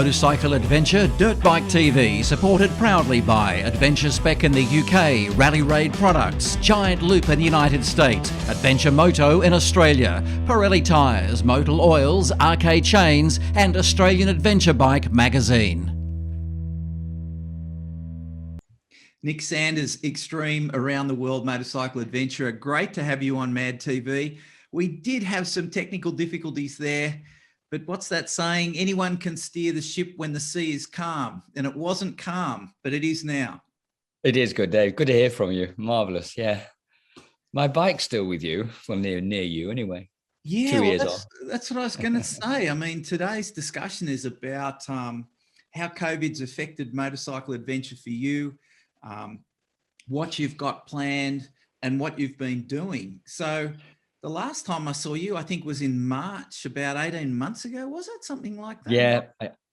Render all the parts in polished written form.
motorcycle adventure, Dirt Bike TV, supported proudly by Adventure Spec in the UK, Rally Raid Products, Giant Loop in the United States, Adventure Moto in Australia, Pirelli Tyres, Motul Oils, RK Chains, and Australian Adventure Bike Magazine. Nick Sanders, Extreme Around the World Motorcycle Adventurer. Great to have you on MAD TV. We did have some technical difficulties there, but what's that saying? Anyone can steer the ship when the sea is calm. And it wasn't calm, but it is now. It is good, Dave. Good to hear from you. Marvellous, yeah. My bike's still with you, well, near you anyway. Yeah, well, that's what I was going to say. I mean, today's discussion is about how COVID's affected motorcycle adventure for you, what you've got planned and what you've been doing. So the last time I saw you, I think was in March, about 18 months ago. Was it something like that? Yeah.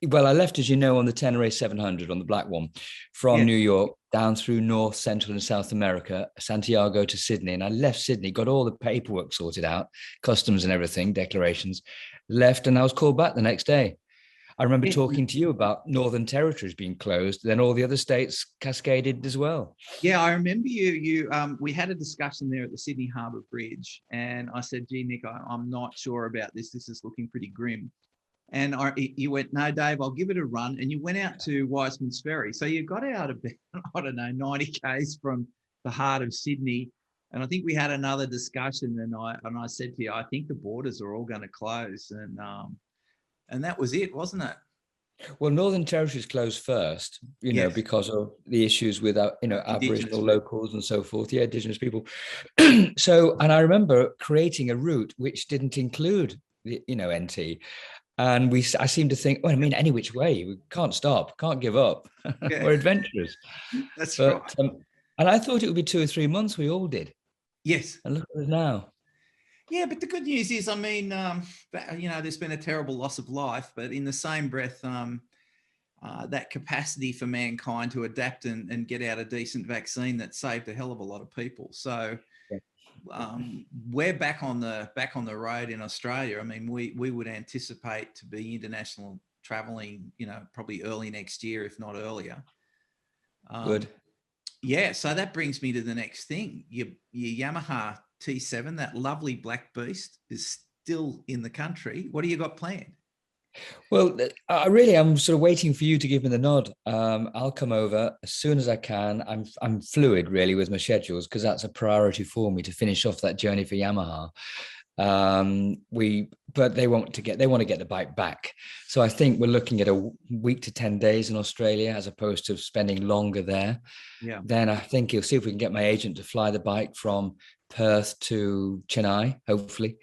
Well, I left, as you know, on the Tenere 700 on the black one from New York down through North, Central and South America, Santiago to Sydney. And I left Sydney, got all the paperwork sorted out, customs and everything, declarations, left, and I was called back the next day. I remember talking to you about Northern Territories being closed, then all the other states cascaded as well. Yeah, I remember we had a discussion there at the Sydney Harbour Bridge, and I said, gee, Nick, I'm not sure about this. This is looking pretty grim. And you went, no, Dave, I'll give it a run. And you went out to Wiseman's Ferry. So you got out about, I don't know, 90 Ks from the heart of Sydney. And I think we had another discussion, and I said to you, I think the borders are all going to close. And that was it, wasn't it? Well, Northern Territories closed first, you know, because of the issues with, Aboriginal locals and so forth. Yeah, Indigenous people. So, and I remember creating a route which didn't include, NT. And I seem to think, well, I mean, any which way, we can't stop, can't give up. We're adventurers. That's right. And I thought it would be 2 or 3 months. We all did. Yes. And look at us now. Yeah, but the good news is, I mean, there's been a terrible loss of life, but in the same breath, that capacity for mankind to adapt and get out a decent vaccine that saved a hell of a lot of people. So we're back on the road in Australia. I mean, we would anticipate to be international traveling, probably early next year, if not earlier. Good. Yeah, so that brings me to the next thing. Your Yamaha T7, that lovely black beast, is still in the country. What do you got planned? Well, I'm sort of waiting for you to give me the nod. I'll come over as soon as I can. I'm fluid really with my schedules because that's a priority for me to finish off that journey for Yamaha. But they want to get the bike back. So I think we're looking at a week to 10 days in Australia as opposed to spending longer there. Yeah. Then I think you'll see if we can get my agent to fly the bike from Perth to Chennai, hopefully,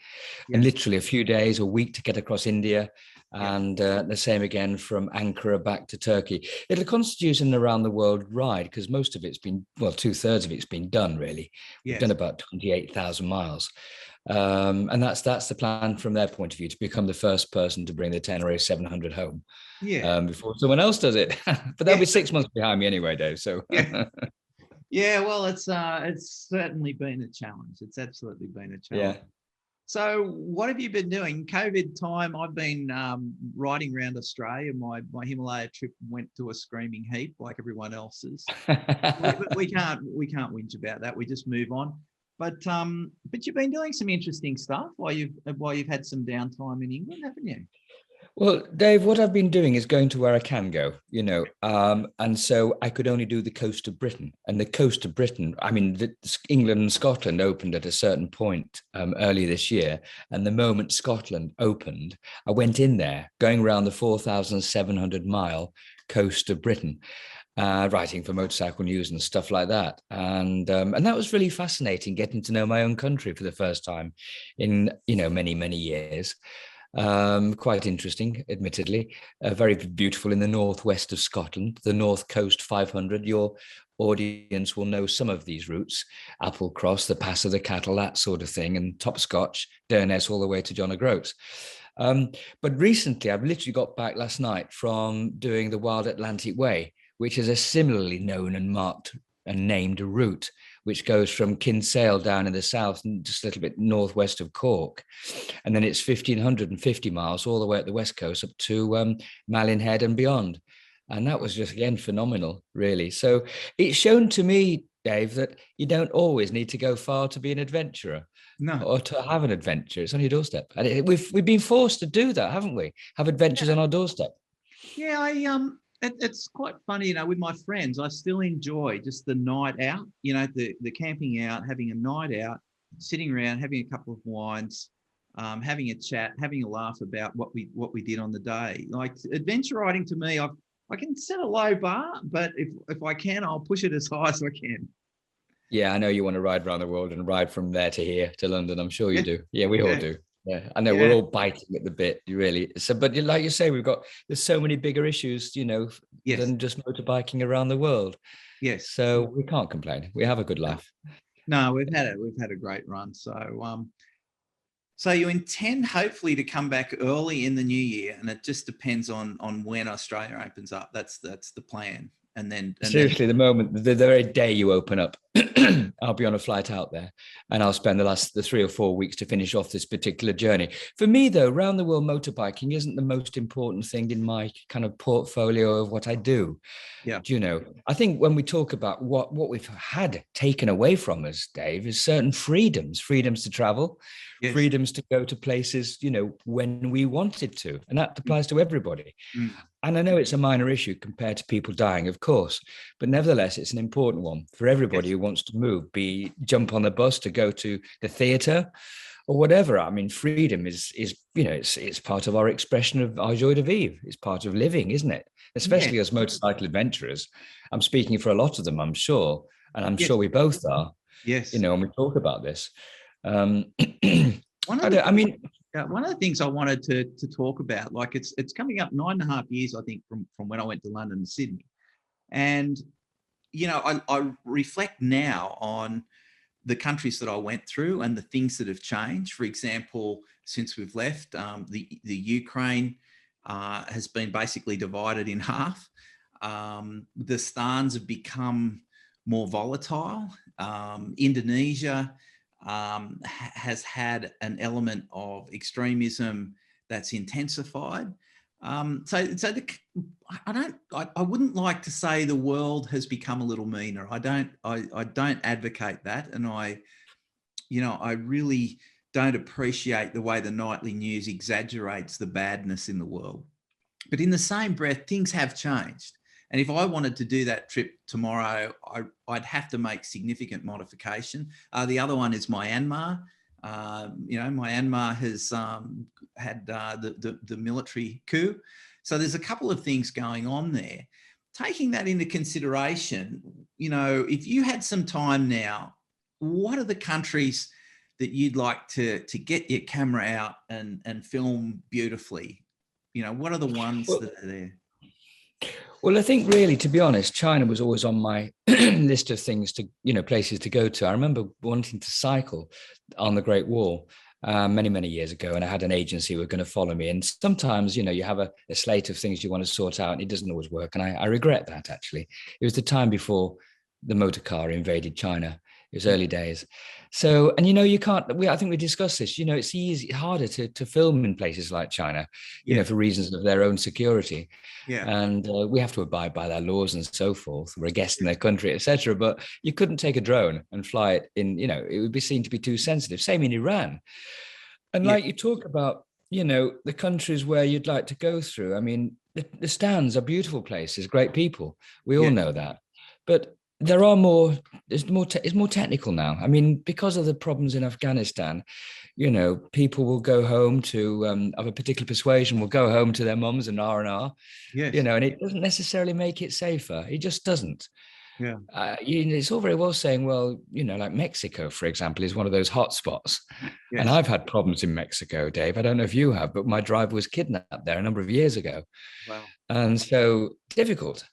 and literally a few days, a week to get across India, and the same again from Ankara back to Turkey. It'll constitute an around the world ride because most of it's been, well, 2/3 of it's been done really. We've done about 28,000 miles. And that's the plan from their point of view, to become the first person to bring the Tenere 700 home before someone else does it. But they'll be 6 months behind me anyway, Dave. So yeah, well, it's certainly been a challenge. It's absolutely been a challenge. Yeah. So what have you been doing? COVID time, I've been riding around Australia. My Himalaya trip went to a screaming heap like everyone else's. we can't whinge about that. We just move on. But you've been doing some interesting stuff while you've had some downtime in England, haven't you? Well, Dave, what I've been doing is going to where I can go, and so I could only do the coast of Britain. And the coast of Britain, I mean, England and Scotland opened at a certain point earlier this year. And the moment Scotland opened, I went in there, going around the 4,700-mile coast of Britain, writing for Motorcycle News and stuff like that. And that was really fascinating, getting to know my own country for the first time in, many, many years. Quite interesting, admittedly. Very beautiful in the northwest of Scotland, the North Coast 500. Your audience will know some of these routes: Applecross, the Pass of the Cattle, that sort of thing, and Topscotch, Durness, all the way to John O'Groats. But recently, I've literally got back last night from doing the Wild Atlantic Way, which is a similarly known and marked and named route, which goes from Kinsale down in the south and just a little bit northwest of Cork. And then it's 1,550 miles all the way up the west coast up to Malin Head and beyond. And that was just, again, phenomenal, really. So it's shown to me, Dave, that you don't always need to go far to be an adventurer. No. Or to have an adventure. It's on your doorstep. And we've been forced to do that, haven't we? Have adventures on our doorstep. Yeah, it's quite funny, with my friends, I still enjoy just the night out, the camping out, having a night out, sitting around, having a couple of wines, having a chat, having a laugh about what we did on the day. Like adventure riding to me, I can set a low bar, but if I can, I'll push it as high as I can. Yeah, I know you want to ride around the world and ride from there to here to London. I'm sure you do. Yeah, we all do. Yeah, I know we're all biting at the bit, really. So, but like you say, there's so many bigger issues, than just motorbiking around the world. Yes. So we can't complain. We have a good laugh. No, we've had a great run. So you intend hopefully to come back early in the new year, and it just depends on when Australia opens up. That's the plan. And then seriously, the moment, the very day you open up, I'll be on a flight out there, and I'll spend the 3 or 4 weeks to finish off this particular journey. For me, though, round the world motorbiking isn't the most important thing in my kind of portfolio of what I do. Yeah. I think when we talk about what we've had taken away from us, Dave, is certain freedoms to travel, yes, freedoms to go to places, when we wanted to. And that applies to everybody. Mm. And I know it's a minor issue compared to people dying, of course, but nevertheless, it's an important one for everybody, yes, who wants to move, jump on the bus to go to the theatre or whatever. I mean, freedom is it's part of our expression of our joie de vivre. It's part of living, isn't it? Especially as motorcycle adventurers. I'm speaking for a lot of them, I'm sure. And I'm sure we both are. Yes. When we talk about this. One of the things I wanted to talk about, like it's coming up 9.5 years, I think, from when I went to London and Sydney. And, I reflect now on the countries that I went through and the things that have changed. For example, since we've left, the Ukraine has been basically divided in half. The stans have become more volatile. Indonesia has had an element of extremism that's intensified. I wouldn't like to say the world has become a little meaner. I don't advocate that, and I really don't appreciate the way the nightly news exaggerates the badness in the world. But in the same breath, things have changed. And if I wanted to do that trip tomorrow, I'd have to make significant modification. The other one is Myanmar. Myanmar has had the military coup. So there's a couple of things going on there. Taking that into consideration, if you had some time now, what are the countries that you'd like to get your camera out and film beautifully? What are the ones that are there? Well, I think really, to be honest, China was always on my list of things to, places to go to. I remember wanting to cycle on the Great Wall many, many years ago, and I had an agency who were going to follow me. And sometimes, you have a slate of things you want to sort out, and it doesn't always work. And I regret that, actually. It was the time before the motor car invaded China. It was early days. So, and you can't, I think we discussed this, it's harder to film in places like China, for reasons of their own security. Yeah. And we have to abide by their laws and so forth. We're a guest in their country, etc. But you couldn't take a drone and fly it in, it would be seen to be too sensitive. Same in Iran. And like you talk about, the countries where you'd like to go through. I mean, the stands are beautiful places, great people. We all know that. But it's more technical now. I mean, because of the problems in Afghanistan, people will go home to of a particular persuasion will go home to their mums and R&R. Yes. And it doesn't necessarily make it safer. It just doesn't. Yeah. It's all very well saying, well, like Mexico, for example, is one of those hot spots. Yes. And I've had problems in Mexico, Dave. I don't know if you have, but my driver was kidnapped there a number of years ago. Wow. And so difficult.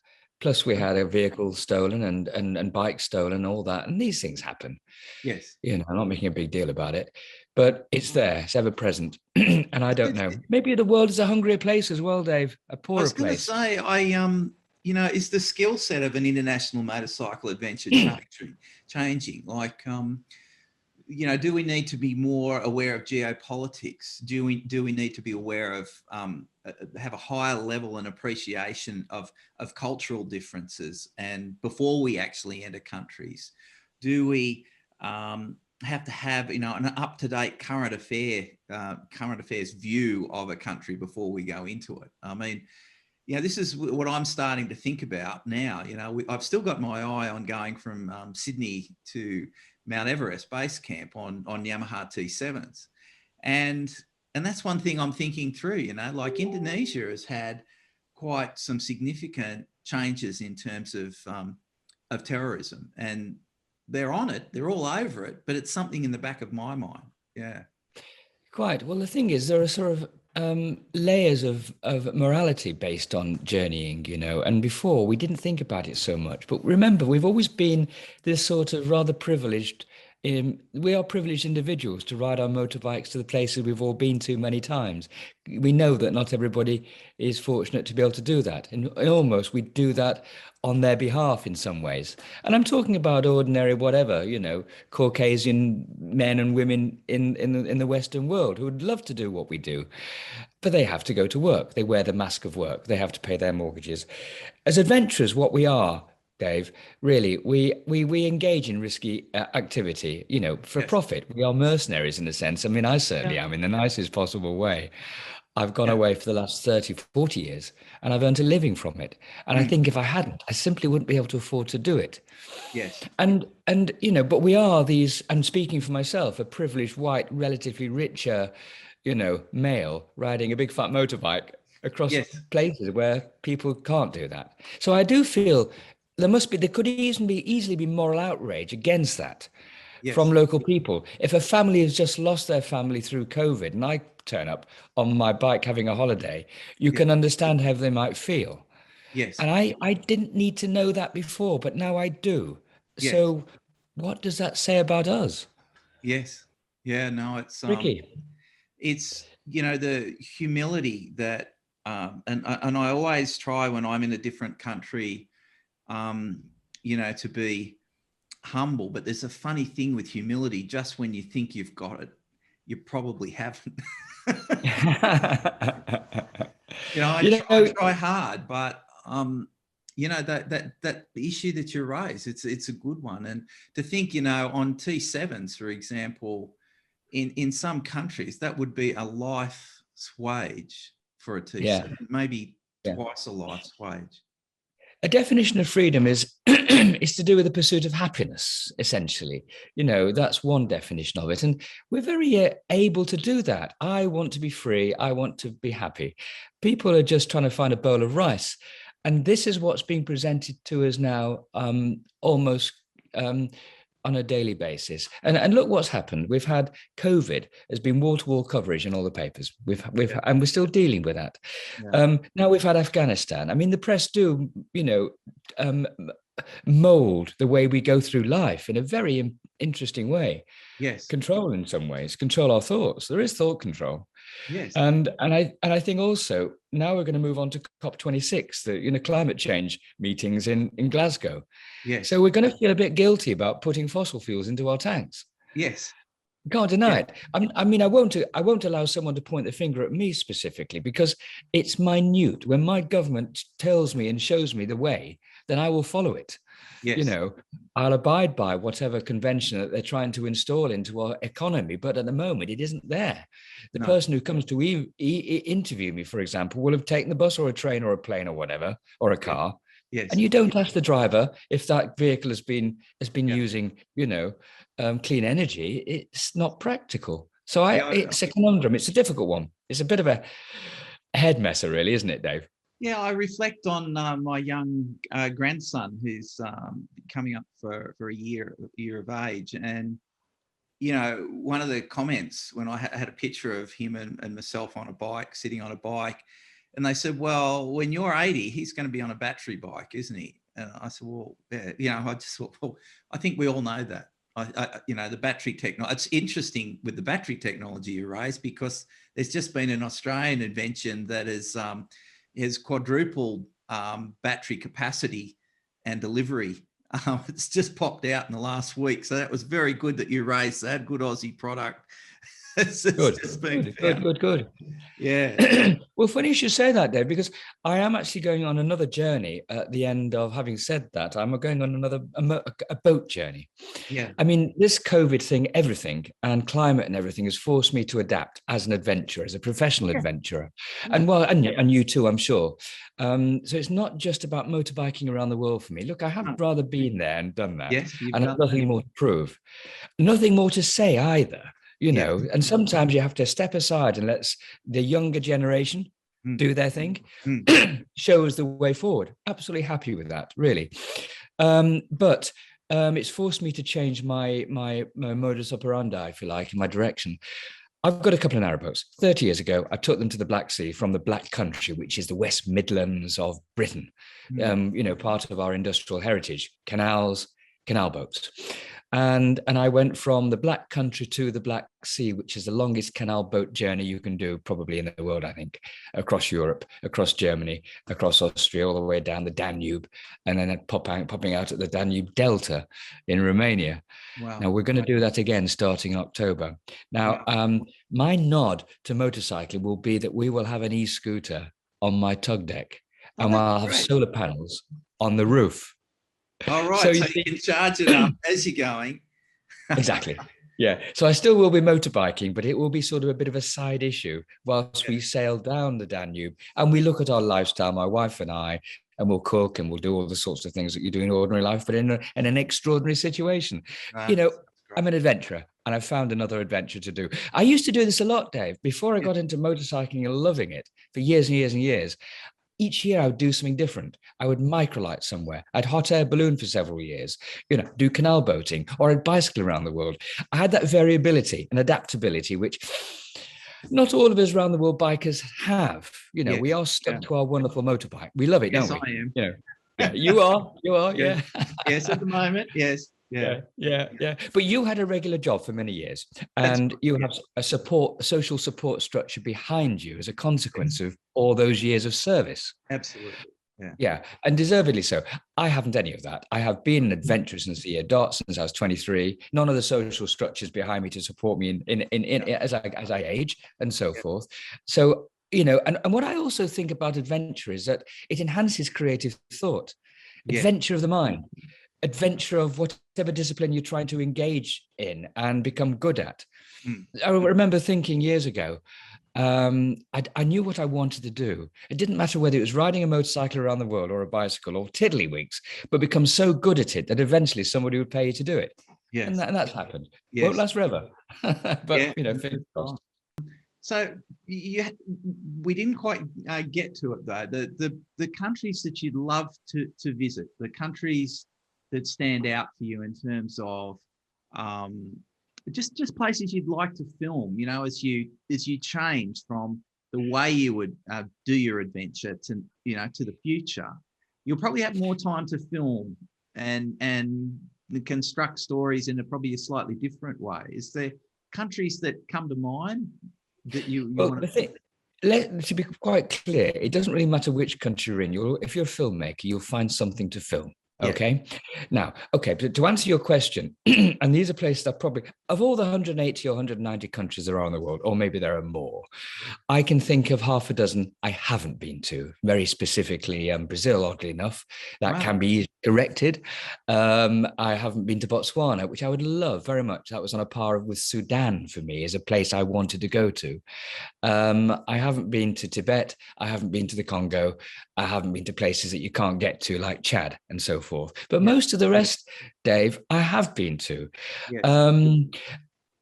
Plus, we had a vehicle stolen and bikes stolen, all that. And these things happen. Yes. I'm not making a big deal about it, but it's there. It's ever present. And I don't know. Maybe the world is a hungrier place as well, Dave. A poorer place. I was going to say, is the skill set of an international motorcycle adventure changing? Like, do we need to be more aware of geopolitics? Do we need to be aware of, have a higher level and appreciation of cultural differences, and before we actually enter countries? Do we have to have, an up-to-date current affairs view of a country before we go into it? I mean, this is what I'm starting to think about now. I've still got my eye on going from Sydney to Mount Everest base camp on Yamaha T7s. And that's one thing I'm thinking through, like Indonesia has had quite some significant changes in terms of terrorism, and they're on it, they're all over it, but it's something in the back of my mind. Yeah. Quite. Well, the thing is, there are sort of layers of morality based on journeying, and before we didn't think about it so much. But remember, we've always been this sort of rather privileged. We are privileged individuals to ride our motorbikes to the places we've all been to many times. We know that not everybody is fortunate to be able to do that. And almost we do that on their behalf in some ways. And I'm talking about ordinary whatever, Caucasian men and women in the Western world who would love to do what we do. But they have to go to work. They wear the mask of work. They have to pay their mortgages. As adventurers, what we are, Dave, really, we engage in risky activity, for Yes. profit. We are mercenaries in a sense. I mean, I certainly am in the nicest possible way. I've gone away for the last 30, 40 years and I've earned a living from it. And I think if I hadn't, I simply wouldn't be able to afford to do it. Yes. And but we are these, I'm speaking for myself, a privileged, white, relatively richer, male riding a big fat motorbike across places where people can't do that. So I do feel there could easily be moral outrage against that from local people. If a family has just lost their family through COVID and I turn up on my bike having a holiday, you can understand how they might feel. Yes. And I didn't need to know that before, but now I do. Yes. So what does that say about us? Yes. Yeah, no, it's Ricky. It's, the humility that, and I always try when I'm in a different country, to be humble, but there's a funny thing with humility. Just when you think you've got it, you probably haven't. I try hard, but that issue that you raise, it's a good one. And to think, on T7s, for example, in some countries, that would be a life's wage for a T7, maybe twice a life's wage. A definition of freedom is is to do with the pursuit of happiness, essentially. That's one definition of it. And we're very able to do that. I want to be free. I want to be happy. People are just trying to find a bowl of rice. And this is what's being presented to us now, almost on a daily basis. And look what's happened. We've had COVID. There's been wall-to-wall coverage in all the papers. And we're still dealing with that. Yeah. Now we've had Afghanistan. I mean, the press do, mold the way we go through life in a very interesting way. Yes. Control in some ways, control our thoughts. There is thought control. Yes. And I think also now we're going to move on to COP26, the climate change meetings in Glasgow. Yes. So we're going to feel a bit guilty about putting fossil fuels into our tanks. Yes. You can't deny it. I mean, I won't allow someone to point the finger at me specifically because it's minute. When my government tells me and shows me the way, then I will follow it. Yes. I'll abide by whatever convention that they're trying to install into our economy. But at the moment, it isn't there. The person who comes to interview me, for example, will have taken the bus or a train or a plane or whatever, or a car. Yes. And you don't ask the driver if that vehicle has been using, clean energy. It's not practical. So it's a conundrum. It's a difficult one. It's a bit of a head messer, really, isn't it, Dave? Yeah, I reflect on my young grandson who's coming up for a year of age. And, one of the comments when I had a picture of him and myself on a bike, sitting on a bike, and they said, well, when you're 80, he's going to be on a battery bike, isn't he? And I said, well, yeah, I just thought, well, I think we all know that. The battery technology, it's interesting with the battery technology you raised, because there's just been an Australian invention that has quadrupled battery capacity and delivery. It's just popped out in the last week. So that was very good that you raised that. Good Aussie product. Good. Yeah. Well, funny you should say that, Dave, because I am actually going on another journey at the end of having said that. I'm going on a boat journey. Yeah. I mean, this COVID thing, everything and climate and everything has forced me to adapt as an adventurer, as a professional adventurer. And well, and you too, I'm sure. So it's not just about motorbiking around the world for me. Look, I have rather been there and done that. Yes, and I've nothing more to prove, nothing more to say either. You know, and sometimes you have to step aside and let the younger generation do their thing, show us the way forward. Absolutely happy with that, really. But it's forced me to change my modus operandi, if you like, in my direction. I've got a couple of narrowboats. 30 years ago, I took them to the Black Sea from the Black Country, which is the West Midlands of Britain, you know, part of our industrial heritage, canal boats. And I went from the Black Country to the Black Sea, which is the longest canal boat journey you can do probably in the world, I think, across Europe, across Germany, across Austria, all the way down the Danube, and then popping out at the Danube Delta in Romania. Wow. Now, we're going to do that again starting in October. Now, my nod to motorcycling will be that we will have an e-scooter on my tug deck, and I'll have solar panels on the roof. All right, so you can charge it up as you're going. Exactly. Yeah. So I still will be motorbiking, but it will be sort of a bit of a side issue whilst we sail down the Danube and we look at our lifestyle, my wife and I, and we'll cook and we'll do all the sorts of things that you do in ordinary life, but in an extraordinary situation. You know, I'm an adventurer and I've found another adventure to do. I used to do this a lot, Dave, before I got into motorcycling and loving it for years and years and years. Each year I would do something different. I would microlight somewhere. I'd hot air balloon for several years, you know, do canal boating, or I'd bicycle around the world. I had that variability and adaptability, which not all of us around the world bikers have. You know, we are stuck to our wonderful motorbike. We love it, don't we? Yes, I am. You know, yeah, you are. Yeah. Yes, at the moment. Yes. Yeah. But you had a regular job for many years, and you have a social support structure behind you as a consequence of all those years of service. Absolutely. Yeah, and deservedly so. I haven't any of that. I have been an adventurer since the year dot, since I was 23. None of the social structures behind me to support me as I age and so forth. So, you know, and what I also think about adventure is that it enhances creative thought, adventure of the mind, adventure of whatever discipline you're trying to engage in and become good at. I remember thinking years ago, I knew what I wanted to do. It didn't matter whether it was riding a motorcycle around the world or a bicycle or tiddlywinks, but become so good at it that eventually somebody would pay you to do it. Yes. And that's happened. Won't last forever. But, you know, fingers crossed. So we didn't quite get to it though. The countries that you'd love to visit, the countries that stand out for you in terms of just places you'd like to film, you know, as you change from the way you would do your adventure to, you know, to the future, you'll probably have more time to film and construct stories in probably a slightly different way. Is there countries that come to mind that you want to... To be quite clear, it doesn't really matter which country you're in. If you're a filmmaker, you'll find something to film. Okay. Now, to answer your question, and these are places that probably, of all the 180 or 190 countries there are in the world, or maybe there are more, I can think of half a dozen I haven't been to, very specifically Brazil, oddly enough. That can be corrected. I haven't been to Botswana, which I would love very much. That was on a par with Sudan for me as a place I wanted to go to. I haven't been to Tibet. I haven't been to the Congo. I haven't been to places that you can't get to, like Chad and so forth. But most of the rest, Dave, I have been to.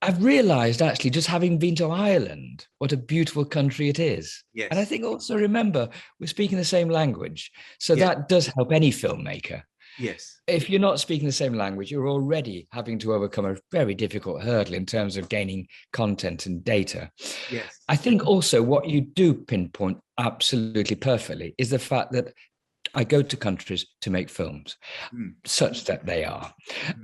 I've realized, actually, just having been to Ireland, what a beautiful country it is. Yes. And I think also, remember, we're speaking the same language. So that does help any filmmaker. Yes. If you're not speaking the same language, you're already having to overcome a very difficult hurdle in terms of gaining content and data. Yes. I think also what you do pinpoint absolutely perfectly is the fact that I go to countries to make films, such that they are.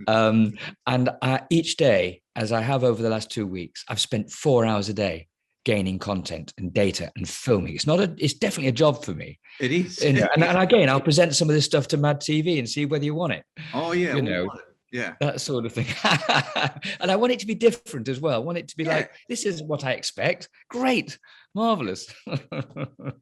And each day, as I have over the last 2 weeks, I've spent 4 hours a day gaining content and data and filming. It's definitely a job for me. It is. You know, and again, I'll present some of this stuff to Mad TV and see whether you want it. Oh yeah. You we know, want it. Yeah. that sort of thing. And I want it to be different as well. I want it to be Yeah. like, this is what I expect. Great. Marvelous.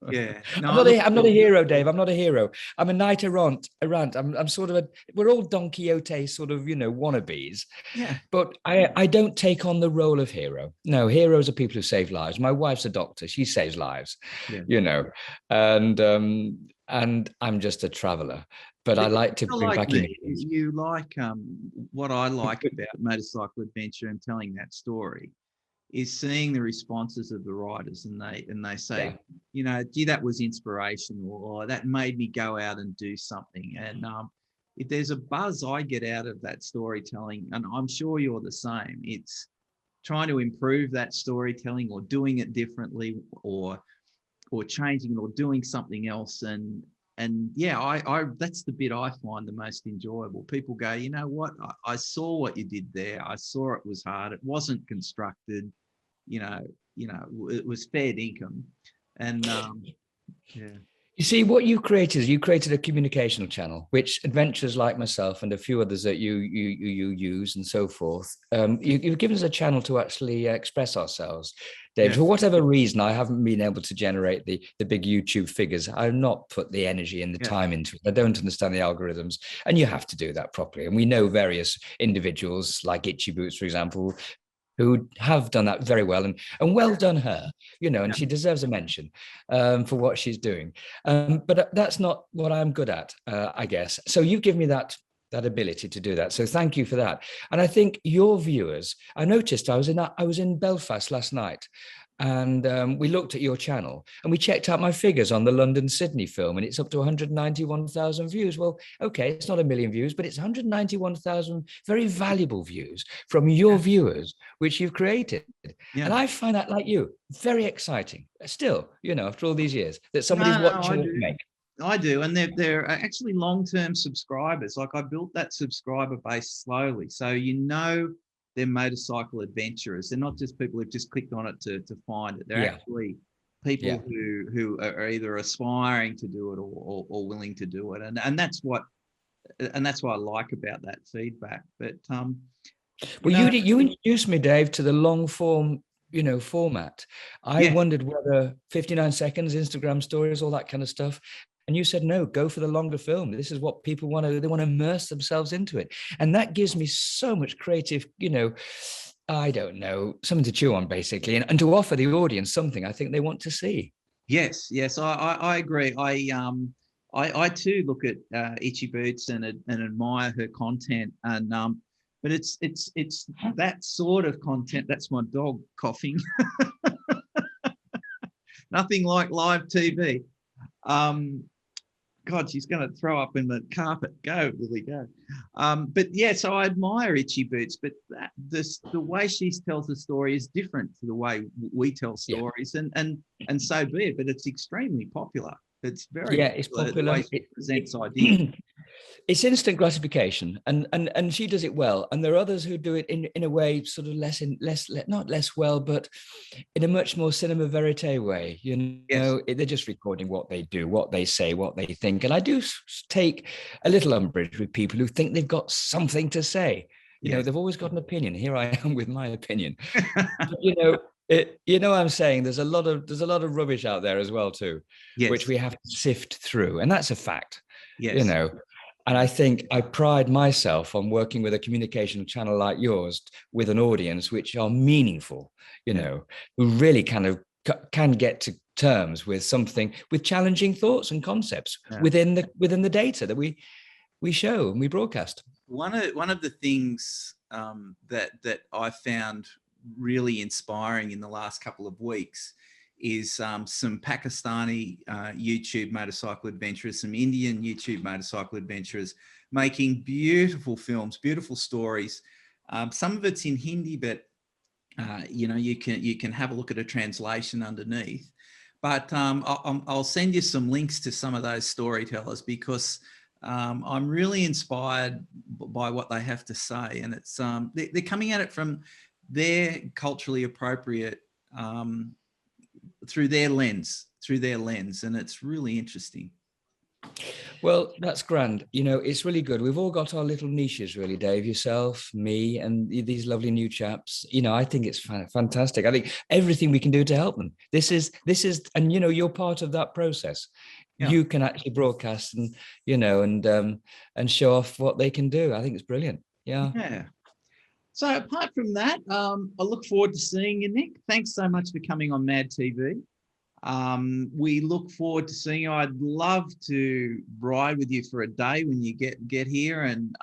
Yeah. No, I'm not a hero, Dave. I'm not a hero. I'm a knight errant. I'm sort of we're all Don Quixote sort of, wannabes. Yeah. But I don't take on the role of hero. No, heroes are people who save lives. My wife's a doctor. She saves lives, Yeah. and I'm just a traveler. But I like to bring back me. images. You like what I like about motorcycle adventure and telling that story is seeing the responses of the riders, and they say, gee, that was inspirational, or that made me go out and do something. And if there's a buzz I get out of that storytelling, and I'm sure you're the same, it's trying to improve that storytelling or doing it differently or changing it or doing something else. And yeah, I that's the bit I find the most enjoyable. People go, you know what, I saw what you did there. I saw it was hard. It wasn't constructed. It was fair dinkum. And yeah. You see, what you created a communicational channel, which adventurers like myself and a few others that you use and so forth, you've given us a channel to actually express ourselves. Dave, for whatever reason, I haven't been able to generate the big YouTube figures. I've not put the energy and the time into it. I don't understand the algorithms, and you have to do that properly. And we know various individuals like Itchy Boots, for example, who have done that very well, and well done her, and she deserves a mention for what she's doing. But that's not what I'm good at, I guess. So you've given me that ability to do that. So thank you for that. And I think your viewers, I noticed I was in Belfast last night, and we looked at your channel and we checked out my figures on the London-Sydney film, and it's up to 191,000 views. Well, okay, it's not a million views, but it's 191,000 very valuable views from your viewers, which you've created. Yeah. And I find that, like you, very exciting. Still, after all these years, that somebody's watching what you make. I do, and they're actually long-term subscribers. Like, I built that subscriber base slowly, so they're motorcycle adventurers. They're not just people who've just clicked on it to find it. They're actually people who are either aspiring to do it or willing to do it, and that's what I like about that feedback. But you introduced me, Dave, to the long form format. I wondered whether 59 seconds, Instagram stories, all that kind of stuff. And you said, no, go for the longer film. This is what people want to, they want to immerse themselves into it. And that gives me so much creative, I don't know, something to chew on, basically, and to offer the audience something I think they want to see. Yes, I agree. I too look at Itchy Boots and admire her content, and but it's that sort of content. That's my dog coughing. Nothing like live TV. God, she's going to throw up in the carpet. Go, Lily, go. But yeah, so I admire Itchy Boots, but the way she tells the story is different to the way we tell stories, and so be it. But it's extremely popular. It's very it's popular. The way she presents ideas. It's instant gratification, and she does it well. And there are others who do it in a way sort of not less well, but in a much more cinema verite way. They're just recording what they do, what they say, what they think. And I do take a little umbrage with people who think they've got something to say. They've always got an opinion. Here I am with my opinion. But, I'm saying there's a lot of rubbish out there as well too, which we have to sift through, and that's a fact. And I think I pride myself on working with a communication channel like yours with an audience which are meaningful, who really kind of can get to terms with something, with challenging thoughts and concepts within the data that we show and we broadcast. One of the things that I found really inspiring in the last couple of weeks is some Pakistani YouTube motorcycle adventurers, some Indian YouTube motorcycle adventurers making beautiful films, beautiful stories. Some of it's in Hindi, but you can have a look at a translation underneath. But I'll send you some links to some of those storytellers, because I'm really inspired by what they have to say, and it's they're coming at it from their culturally appropriate through their lens, and it's really interesting. Well, that's grand. You know, it's really good. We've all got our little niches, really, Dave, yourself, me, and these lovely new chaps. You know, I think it's fantastic. I think everything we can do to help them. This is, and you know, you're part of that process. Yeah. You can actually broadcast and, you know, and show off what they can do. I think it's brilliant. Yeah. Yeah. So apart from that, I look forward to seeing you, Nick. Thanks so much for coming on Mad TV. We look forward to seeing you. I'd love to ride with you for a day when you get here and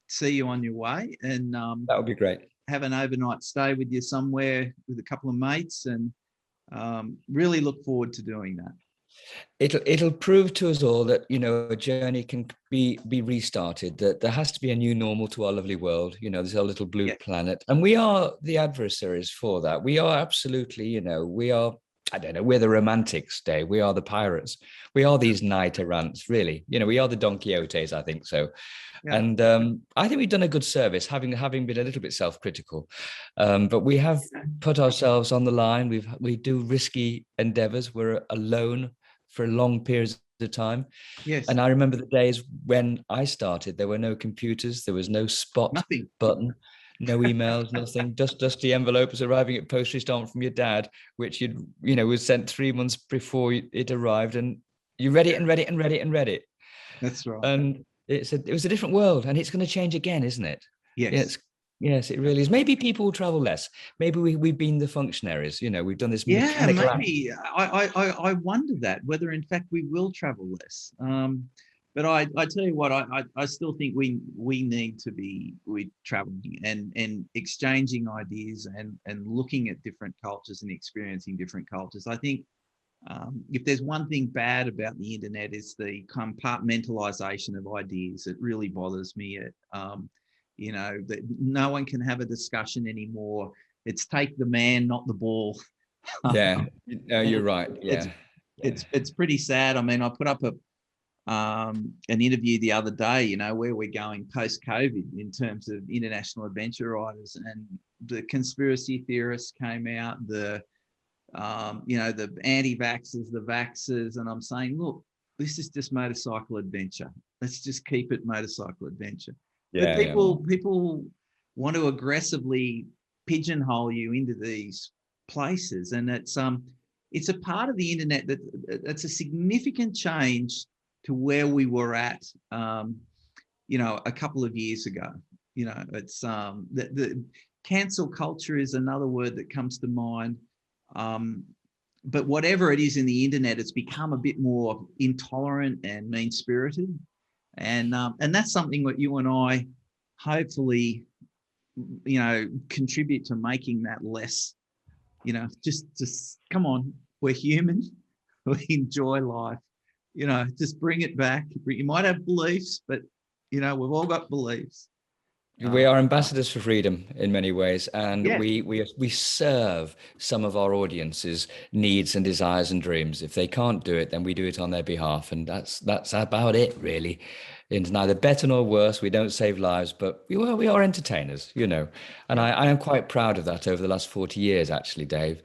see you on your way, and That would be great. have an overnight stay with you somewhere with a couple of mates, and really look forward to doing that. It'll prove to us all that, you know, a journey can be restarted, that there has to be a new normal to our lovely world. You know, there's our little blue planet, and we are the adversaries for that. We are absolutely, you know, we are, I don't know, we're the romantics, Dave. We are the pirates. We are these knight errants, really. You know, we are the Don Quixotes, I think so. Yeah. And I think we've done a good service, having been a little bit self-critical. But we have put ourselves on the line. We do risky endeavors. We're alone for long periods of time. Yes. And I remember the days when I started, there were no computers, there was no spot button, no emails, nothing. Dusty envelopes arriving at postage stamp from your dad, which was sent 3 months before it arrived, and you read it and read it and read it and read it. That's right. And it was a different world, and it's going to change again, isn't it? Yes. Yes, it really is. Maybe people will travel less. Maybe we've been the functionaries. You know, we've done this. Yeah, maybe. I wonder that whether in fact we will travel less. But I tell you what, I still think we need to be traveling and exchanging ideas and looking at different cultures and experiencing different cultures. I think if there's one thing bad about the internet, is the compartmentalization of ideas. It really bothers me. You know, that no one can have a discussion anymore. It's take the man, not the ball. Yeah, no, you're right. Yeah, it's pretty sad. I mean, I put up an interview the other day, you know, where we're going post-COVID in terms of international adventure riders, and the conspiracy theorists came out, the anti-vaxxers, the vaxxers, and I'm saying, look, this is just motorcycle adventure. Let's just keep it motorcycle adventure. Yeah, but people want to aggressively pigeonhole you into these places, and it's a part of the internet that's a significant change to where we were at, a couple of years ago. You know, it's the cancel culture is another word that comes to mind. But whatever it is in the internet, it's become a bit more intolerant and mean-spirited. And that's something that you and I hopefully, you know, contribute to making that less, you know, just come on, we're human, we enjoy life, you know, just bring it back. You might have beliefs, but, you know, we've all got beliefs. We are ambassadors for freedom in many ways, and we serve some of our audience's needs and desires and dreams. If they can't do it, then we do it on their behalf, and that's about it, really. It's neither better nor worse. We don't save lives, but we are entertainers, you know. And I am quite proud of that over the last 40 years, actually, Dave,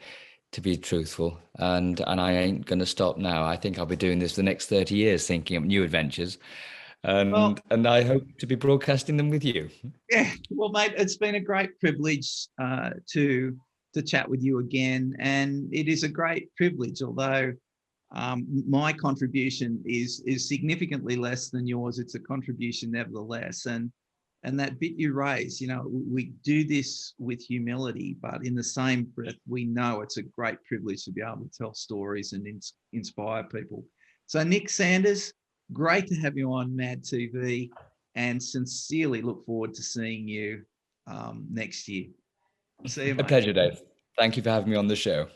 to be truthful. And I ain't going to stop now. I think I'll be doing this for the next 30 years, thinking of new adventures. And I hope to be broadcasting them with you. Yeah, well, mate, it's been a great privilege to chat with you again, and it is a great privilege. Although my contribution is significantly less than yours, it's a contribution nevertheless. And that bit you raise, you know, we do this with humility, but in the same breath, we know it's a great privilege to be able to tell stories and inspire people. So, Nick Sanders, great to have you on Mad TV, and sincerely look forward to seeing you next year. See you, mate. A pleasure, Dave. Thank you for having me on the show.